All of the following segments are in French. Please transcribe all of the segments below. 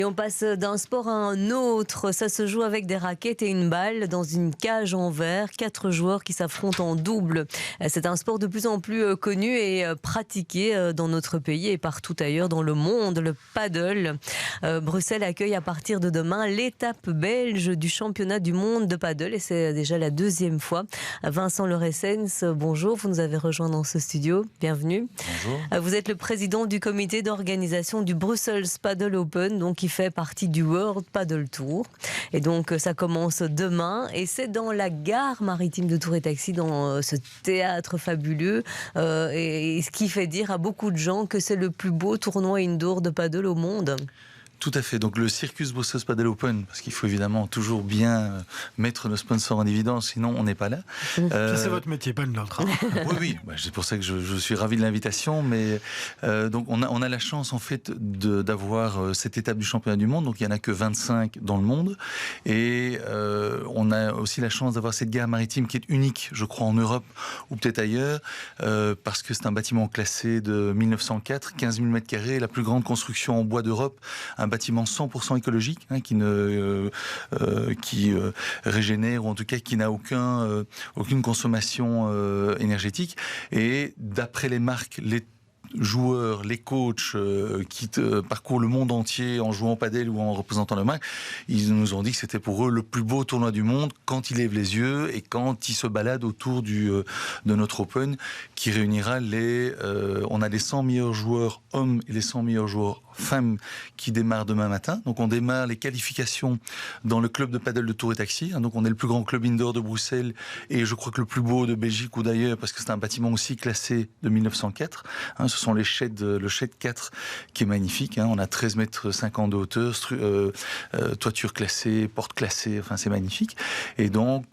Et on passe d'un sport à un autre. Ça se joue avec des raquettes et une balle dans une cage en verre. 4 joueurs qui s'affrontent en double. C'est un sport de plus en plus connu et pratiqué dans notre pays et partout ailleurs dans le monde, le paddle. Bruxelles accueille à partir de demain l'étape belge du championnat du monde de paddle et c'est déjà la 2e fois. Vincent Loressens, bonjour, vous nous avez rejoint dans ce studio. Bienvenue. Bonjour. Vous êtes le président du comité d'organisation du Brussels Paddle Open, donc qui fait partie du World Paddle Tour. Et donc ça commence demain et c'est dans la gare maritime de Tour et Taxis, dans ce théâtre fabuleux, et ce qui fait dire à beaucoup de gens que c'est le plus beau tournoi indoor de paddle au monde. Tout à fait. Donc le Circus Brussels Paddle Open, parce qu'il faut évidemment toujours bien mettre nos sponsors en évidence, sinon on n'est pas là. C'est votre métier, pas le nôtre. Oui. C'est pour ça que je suis ravi de l'invitation. Mais donc on a la chance en fait d'avoir cette étape du championnat du monde. Donc il y en a que 25 dans le monde, et on a aussi la chance d'avoir cette gare maritime qui est unique, je crois, en Europe ou peut-être ailleurs, parce que c'est un bâtiment classé de 1904, 15 000 m², la plus grande construction en bois d'Europe. Un bâtiment 100% écologique, qui régénère, ou en tout cas qui n'a aucune consommation énergétique. Et d'après les marques, les joueurs, les coachs qui parcourent le monde entier en jouant au padel ou en représentant le marque, ils nous ont dit que c'était pour eux le plus beau tournoi du monde quand ils lèvent les yeux et quand ils se baladent autour de notre Open qui réunira on a les 100 meilleurs joueurs hommes et les 100 meilleurs joueurs femmes qui démarrent demain matin. Donc on démarre les qualifications dans le club de paddle de Tour et Taxis. Donc on est le plus grand club indoor de Bruxelles et je crois que le plus beau de Belgique ou d'ailleurs, parce que c'est un bâtiment aussi classé de 1904. Ce sont le shed 4 qui est magnifique. On a 13,50 mètres de hauteur, toiture classée, porte classée, enfin c'est magnifique. Et donc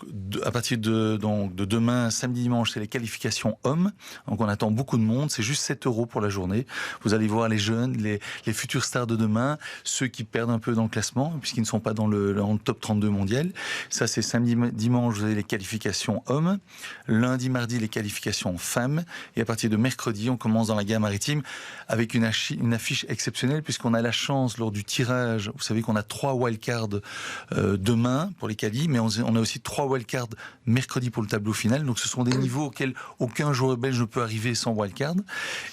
à partir de demain, samedi, dimanche, c'est les qualifications hommes. Donc on attend beaucoup de monde, c'est juste 7 € pour la journée. Vous allez voir les jeunes, les futurs stars de demain, ceux qui perdent un peu dans le classement, puisqu'ils ne sont pas dans le top 32 mondial. Ça, c'est samedi, dimanche, vous avez les qualifications hommes. Lundi, mardi, les qualifications femmes. Et à partir de mercredi, on commence dans la gare maritime avec une affiche exceptionnelle, puisqu'on a la chance, lors du tirage, vous savez qu'on a 3 wildcards demain pour les qualis, mais on a aussi 3 wildcards mercredi pour le tableau final. Donc ce sont des niveaux auxquels aucun joueur belge ne peut arriver sans wildcard.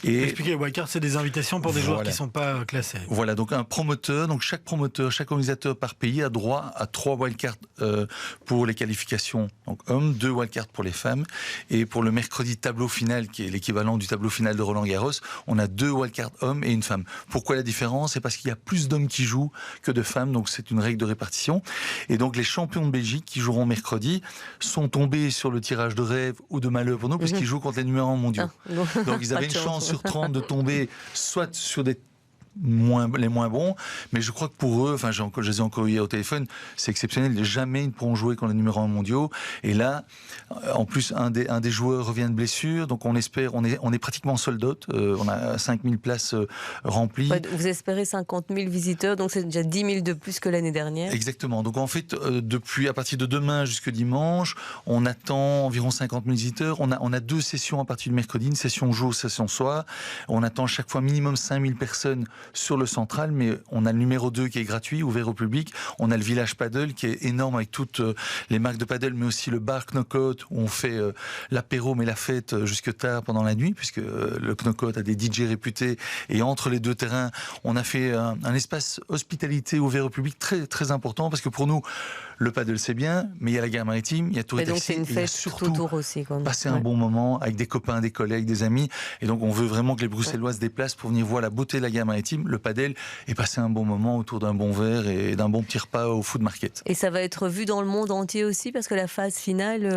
Expliquez, les wildcards, c'est des invitations pour des joueurs qui ne sont pas classés. Voilà, donc un promoteur, donc chaque organisateur par pays a droit à 3 wildcards pour les qualifications, donc hommes, 2 wildcards pour les femmes, et pour le mercredi tableau final, qui est l'équivalent du tableau final de Roland-Garros, on a 2 wildcards hommes et une femme. Pourquoi la différence? C'est parce qu'il y a plus d'hommes qui jouent que de femmes, donc c'est une règle de répartition. Et donc les champions de Belgique qui joueront mercredi sont tombés sur le tirage de rêve ou de malheur pour nous, puisqu'ils jouent contre les numéros 1 mondiaux. Donc ils avaient une chance sur 30 de tomber soit sur les moins bons, mais je crois que pour eux, enfin je les ai encore eu au téléphone, c'est exceptionnel, jamais ils ne pourront jouer contre les numéros 1 mondiaux, et là en plus un des joueurs revient de blessure, donc on espère, on est pratiquement sold out, on a 5000 places remplies. Ouais, vous espérez 50 000 visiteurs, donc c'est déjà 10 000 de plus que l'année dernière. Exactement, donc en fait à partir de demain jusqu'à dimanche, on attend environ 50 000 visiteurs, on a 2 sessions à partir du mercredi, une session jour, session soir, on attend chaque fois minimum 5000 personnes sur le central, mais on a le numéro 2 qui est gratuit, ouvert au public. On a le village paddle qui est énorme avec toutes les marques de paddle, mais aussi le bar Knockout où on fait l'apéro mais la fête jusque tard pendant la nuit, puisque le Knockout a des DJ réputés. Et entre les 2 terrains, on a fait un espace hospitalité ouvert au public très, très important, parce que pour nous, le paddle c'est bien, mais il y a la gare maritime, il y a Tour et Taxis. Donc c'est une fête surtout autour aussi. Passer un bon moment avec des copains, des collègues, des amis. Et donc on veut vraiment que les Bruxellois se déplacent pour venir voir la beauté de la gare maritime, le paddle, et passer un bon moment autour d'un bon verre et d'un bon petit repas au food market. Et ça va être vu dans le monde entier aussi, parce que la phase finale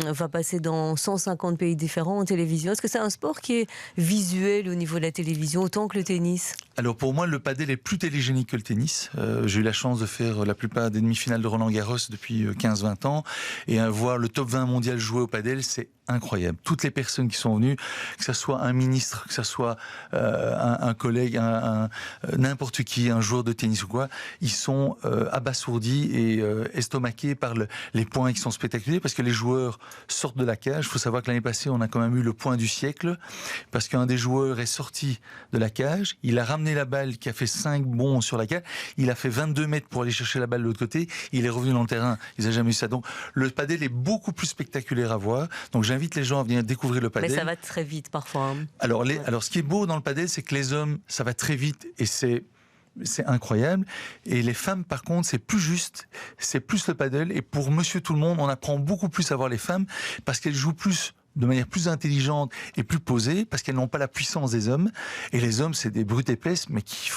va passer dans 150 pays différents en télévision. Est-ce que c'est un sport qui est visuel au niveau de la télévision, autant que le tennis? Alors pour moi, le paddle est plus télégénique que le tennis. J'ai eu la chance de faire la plupart des demi-finales de Roland-Garros depuis 15-20 ans, et voir le top 20 mondial jouer au paddle, c'est incroyable. Toutes les personnes qui sont venues, que ce soit un ministre, que ce soit un collègue, un n'importe qui, un joueur de tennis ou quoi, ils sont abasourdis et estomaqués par les points qui sont spectaculaires, parce que les joueurs sortent de la cage. Il faut savoir que l'année passée, on a quand même eu le point du siècle, parce qu'un des joueurs est sorti de la cage, il a ramené la balle qui a fait 5 bonds sur la cage, il a fait 22 mètres pour aller chercher la balle de l'autre côté, il est revenu dans le terrain. Ils n'ont jamais eu ça. Donc le padel est beaucoup plus spectaculaire à voir. Donc j'invite les gens à venir découvrir le padel. Mais ça va très vite parfois. Hein. Alors ce qui est beau dans le padel, c'est que les hommes, ça va très vite et c'est incroyable. Et les femmes, par contre, c'est plus juste, c'est plus le padel. Et pour monsieur tout le monde, on apprend beaucoup plus à voir les femmes parce qu'elles jouent plus de manière plus intelligente et plus posée, parce qu'elles n'ont pas la puissance des hommes. Et les hommes, c'est des brutes épaisses, mais qui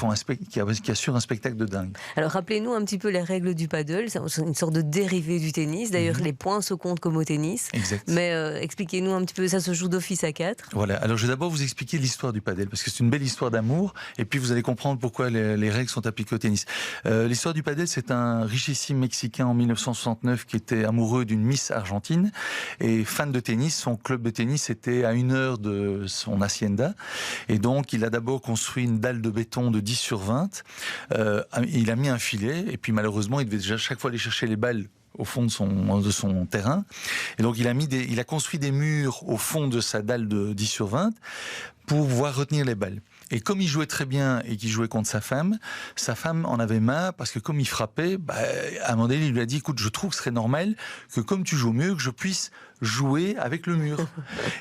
assurent un spectacle de dingue. Alors, rappelez-nous un petit peu les règles du paddle. C'est une sorte de dérivé du tennis. D'ailleurs, les points se comptent comme au tennis. Exact. Mais expliquez-nous un petit peu, ça se joue d'office à 4. Voilà. Alors, je vais d'abord vous expliquer l'histoire du paddle, parce que c'est une belle histoire d'amour, et puis vous allez comprendre pourquoi les règles sont appliquées au tennis. L'histoire du paddle, c'est un richissime Mexicain en 1969 qui était amoureux d'une Miss Argentine, et fan de tennis. Son club de tennis était à 1 heure de son hacienda. Et donc, il a d'abord construit une dalle de béton de 10/20. Il a mis un filet. Et puis, malheureusement, il devait déjà chaque fois aller chercher les balles au fond de son terrain. Et donc, il a construit des murs au fond de sa dalle de 10/20 pour pouvoir retenir les balles. Et comme il jouait très bien et qu'il jouait contre sa femme en avait marre parce que comme il frappait, à un moment donné, il lui a dit, écoute, je trouve que ce serait normal que comme tu joues mieux, que je puisse jouer avec le mur.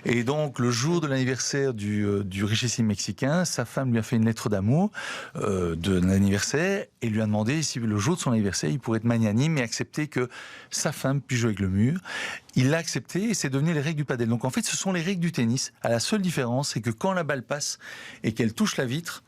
Et donc, le jour de l'anniversaire du richissime Mexicain, sa femme lui a fait une lettre d'amour de l'anniversaire et lui a demandé si le jour de son anniversaire, il pourrait être magnanime et accepter que sa femme puisse jouer avec le mur. Il l'a accepté et c'est devenu les règles du padel. Donc en fait, ce sont les règles du tennis. La seule différence, c'est que quand la balle passe et qu'elle touche la vitre,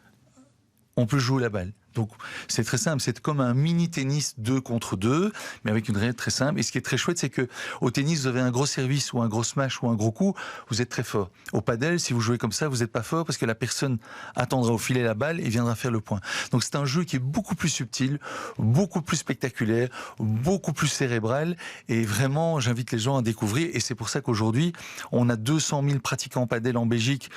on peut jouer la balle. Donc c'est très simple, c'est comme un mini tennis 2 contre 2, mais avec une règle très simple. Et ce qui est très chouette, c'est que au tennis, vous avez un gros service ou un gros smash ou un gros coup, vous êtes très fort. Au padel, si vous jouez comme ça, vous n'êtes pas fort parce que la personne attendra au filet la balle et viendra faire le point. Donc c'est un jeu qui est beaucoup plus subtil, beaucoup plus spectaculaire, beaucoup plus cérébral. Et vraiment, j'invite les gens à découvrir. Et c'est pour ça qu'aujourd'hui, on a 200 000 pratiquants padel en Belgique,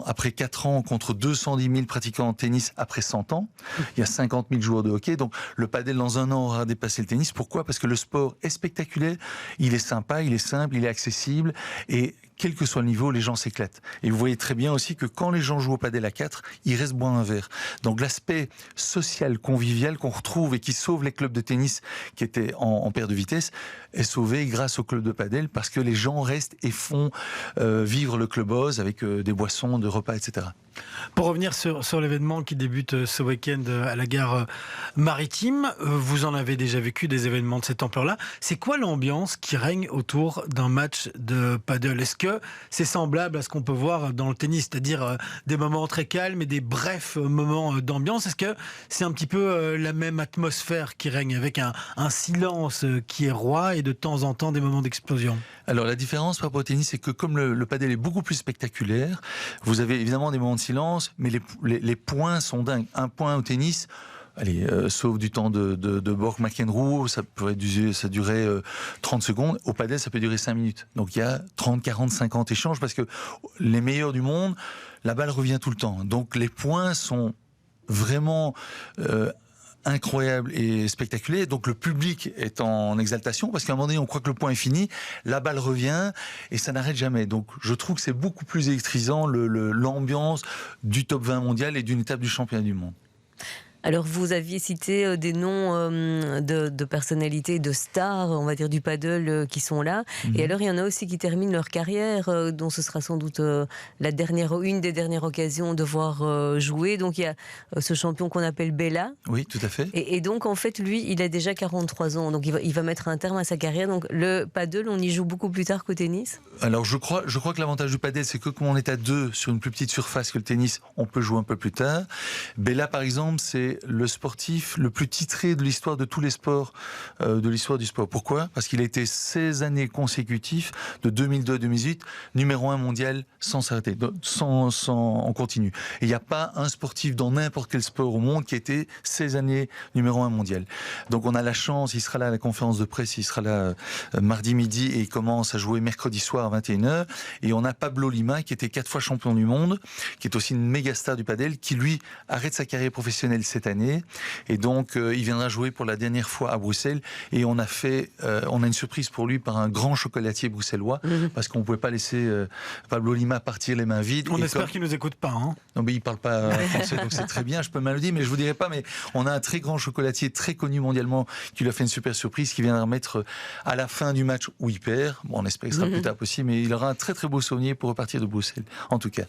après 4 ans, contre 210 000 pratiquants en tennis après 100 ans. Il y a 50 000 joueurs de hockey, donc le padel dans 1 an aura dépassé le tennis. Pourquoi ? Parce que le sport est spectaculaire, il est sympa, il est simple, il est accessible et quel que soit le niveau, les gens s'éclatent. Et vous voyez très bien aussi que quand les gens jouent au padel à 4, ils restent boire un verre. Donc l'aspect social, convivial qu'on retrouve et qui sauve les clubs de tennis qui étaient en perte de vitesse est sauvé grâce au club de padel parce que les gens restent et font vivre le clubhouse avec des boissons, des repas, etc. Pour revenir sur l'événement qui débute ce week-end à la gare maritime, vous en avez déjà vécu des événements de cette ampleur-là. C'est quoi l'ambiance qui règne autour d'un match de paddle ? Est-ce que c'est semblable à ce qu'on peut voir dans le tennis, c'est-à-dire des moments très calmes et des brefs moments d'ambiance ? Est-ce que c'est un petit peu la même atmosphère qui règne avec un silence qui est roi et de temps en temps des moments d'explosion ? Alors la différence par rapport au tennis, c'est que comme le padel est beaucoup plus spectaculaire, vous avez évidemment des moments de silence, mais les points sont dingues. Un point au tennis, sauf du temps de Borg McEnroe, ça durait 30 secondes. Au padel, ça peut durer 5 minutes. Donc il y a 30, 40, 50 échanges parce que les meilleurs du monde, la balle revient tout le temps. Donc les points sont vraiment incroyable et spectaculaire. Donc le public est en exaltation parce qu'à un moment donné on croit que le point est fini, la balle revient et ça n'arrête jamais. Donc je trouve que c'est beaucoup plus électrisant l'ambiance du top 20 mondial et d'une étape du championnat du monde. Alors vous aviez cité des noms de personnalités, de stars, on va dire du paddle qui sont là. Et alors il y en a aussi qui terminent leur carrière, dont ce sera sans doute une des dernières occasions de voir jouer. Donc il y a ce champion qu'on appelle Bella. Oui, tout à fait. Et donc en fait lui, il a déjà 43 ans, donc il va mettre un terme à sa carrière. Donc le paddle, on y joue beaucoup plus tard qu'au tennis. Alors je crois que l'avantage du paddle, c'est que comme on est à 2 sur une plus petite surface que le tennis, on peut jouer un peu plus tard. Bella par exemple, c'est c'est le sportif le plus titré de l'histoire de tous les sports, de l'histoire du sport. Pourquoi ? Parce qu'il a été 16 années consécutives, de 2002 à 2008, numéro 1 mondial sans s'arrêter, en continu. Et il n'y a pas un sportif dans n'importe quel sport au monde qui a été 16 années numéro 1 mondial. Donc on a la chance, il sera là à la conférence de presse, il sera là mardi midi et il commence à jouer mercredi soir à 21h. Et on a Pablo Lima qui était 4 fois champion du monde, qui est aussi une méga star du padel, qui lui arrête sa carrière professionnelle cette année. Et donc il viendra jouer pour la dernière fois à Bruxelles. Et on a une surprise pour lui par un grand chocolatier bruxellois, parce qu'on ne pouvait pas laisser Pablo Lima partir les mains vides. On espère qu'il ne nous écoute pas. Hein. Non, mais il ne parle pas français, donc c'est très bien, je peux mal le dire, mais je ne vous dirai pas. Mais on a un très grand chocolatier, très connu mondialement, qui lui a fait une super surprise, qui viendra remettre à la fin du match où il perd. Bon, on espère que ce sera plus tard possible, mais il aura un très très beau souvenir pour repartir de Bruxelles, en tout cas.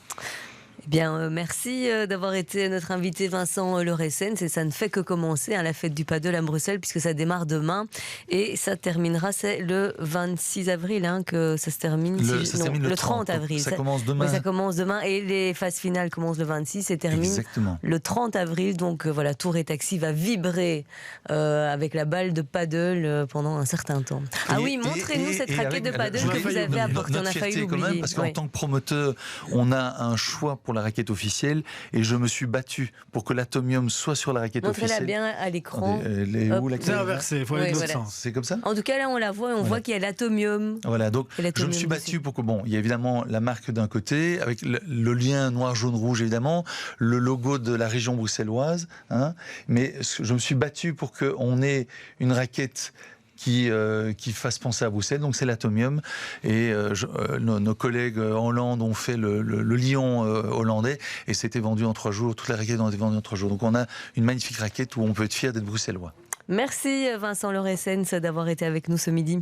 Eh bien, merci d'avoir été notre invité Vincent Loresens. Et ça ne fait que commencer, la fête du padel à Bruxelles, puisque ça démarre demain et ça terminera, c'est le 26 avril que ça se termine. Le 30 avril. Ça commence demain. Oui, ça commence demain et les phases finales commencent le 26 et terminent le 30 avril. Donc voilà, Tour et Taxi va vibrer avec la balle de padel pendant un certain temps. Montrez-nous cette raquette de padel que vous avez apportée. On a failli l'oublier. Parce qu'en tant que promoteur, on a un choix pour la raquette officielle et je me suis battu pour que l'atomium soit sur la raquette officielle. Montrez-la bien à l'écran. C'est inversé, il faut aller de l'autre sens. C'est comme ça ? En tout cas, là, on la voit et on voit qu'il y a l'atomium. Voilà, donc je me suis battu pour que, il y a évidemment la marque d'un côté, avec le lien noir, jaune, rouge, évidemment, le logo de la région bruxelloise, mais je me suis battu pour qu'on ait une raquette qui fasse penser à Bruxelles, donc c'est l'atomium. Et nos collègues en Hollande ont fait le lion hollandais et c'était vendu en 3 jours. Toutes les raquettes ont été vendues en 3 jours. Donc on a une magnifique raquette où on peut être fier d'être bruxellois. Merci Vincent Loresens d'avoir été avec nous ce midi.